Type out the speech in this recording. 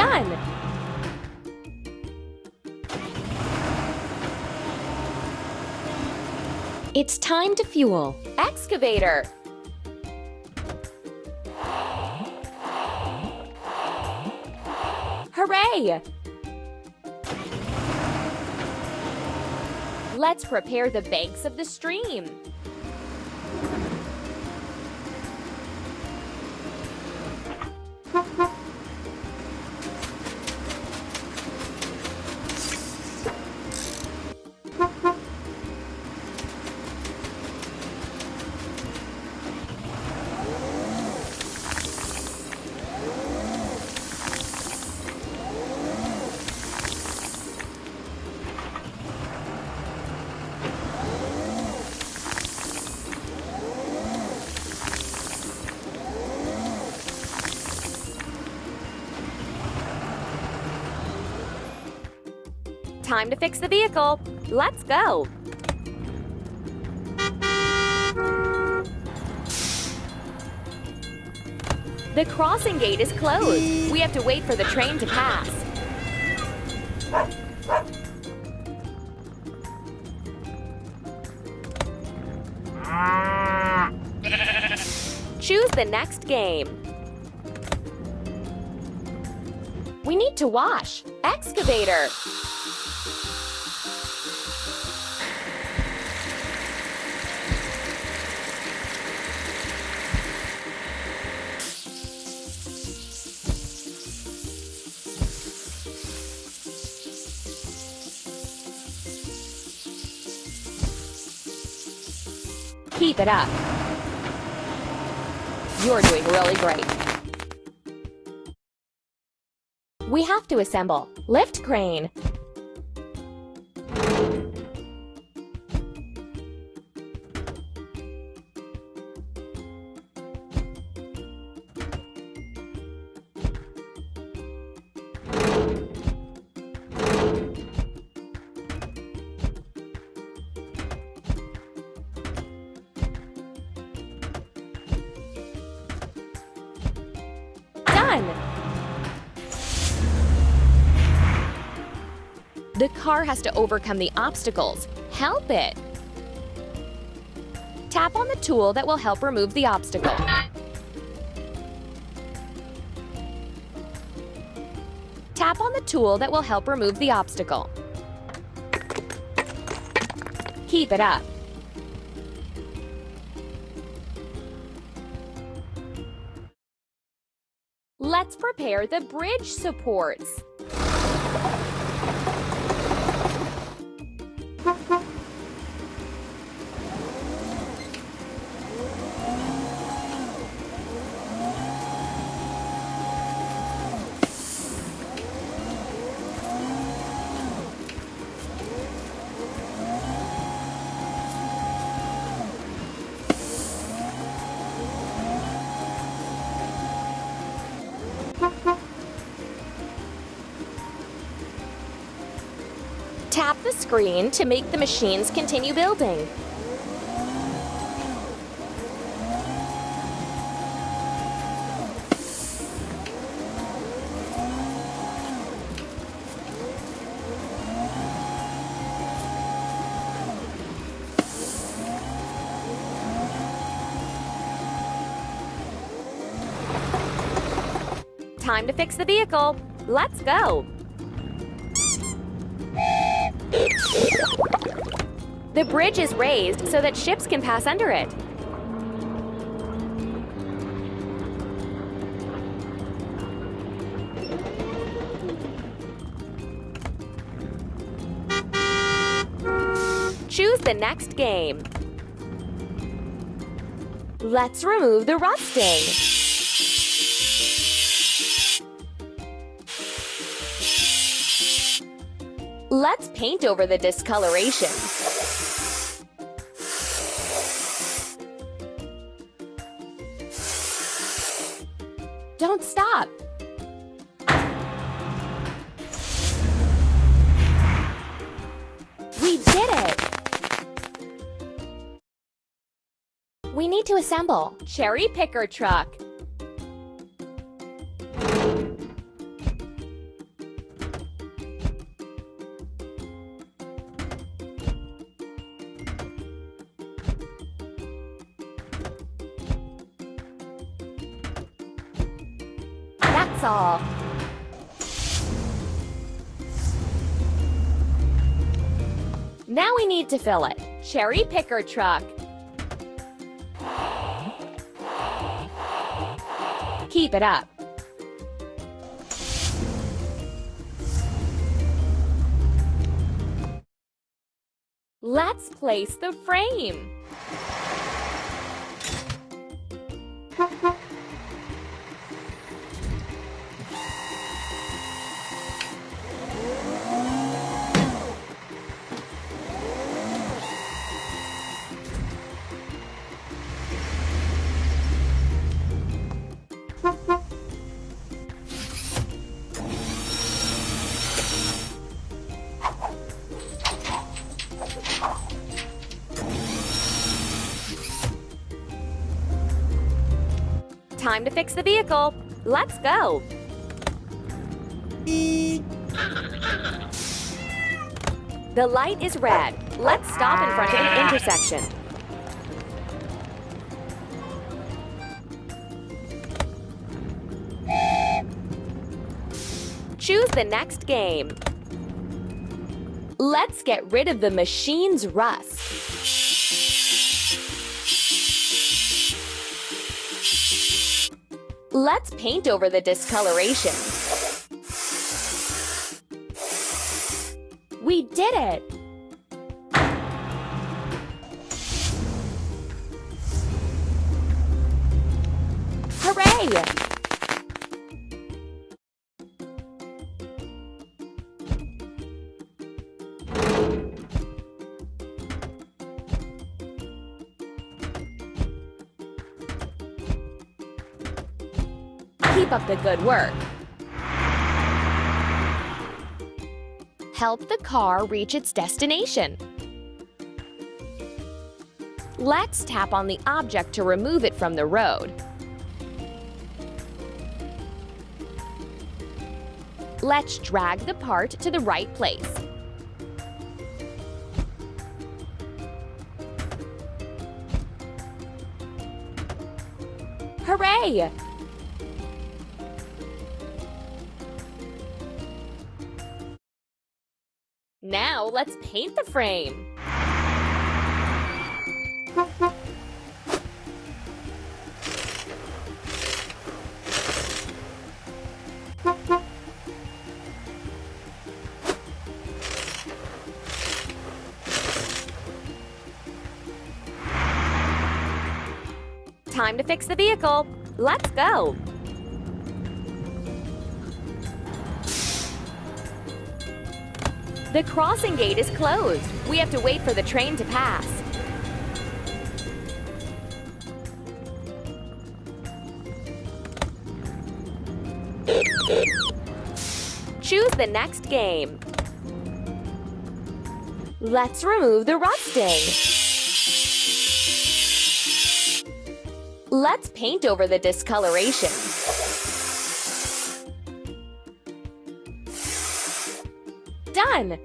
Done! It's time to fuel. Excavator! Hooray! Let's prepare the banks of the stream. Time to fix the vehicle. Let's go. The crossing gate is closed. We have to wait for the train to pass. Choose the next game. We need to wash. Excavator. Keep it up. You're doing really great. We have to assemble. Lift crane. The car has to overcome the obstacles. Help it! Tap on the tool that will help remove the obstacle. Tap on the tool that will help remove the obstacle. Keep it up. Let's prepare the bridge supports. Tap the screen to make the machines continue building. Time to fix the vehicle. Let's go. The bridge is raised so that ships can pass under it. Choose the next game. Let's remove the rusting. Let's paint over the discoloration. Don't stop. We did it! We need to assemble. Cherry picker truck. That's all. Now we need to fill it. Cherry picker truck. Keep it up. Let's place the frame. Time to fix the vehicle. Let's go. The light is red. Let's stop in front of an intersection. Choose the next game. Let's get rid of the machine's rust. Let's paint over the discoloration. We did it! Hooray! Keep up the good work. Help the car reach its destination. Let's tap on the object to remove it from the road. Let's drag the part to the right place. Hooray! Now let's paint the frame. Time to fix the vehicle. Let's go. The crossing gate is closed. We have to wait for the train to pass. Choose the next game. Let's remove the rusting. Let's paint over the discoloration. Done!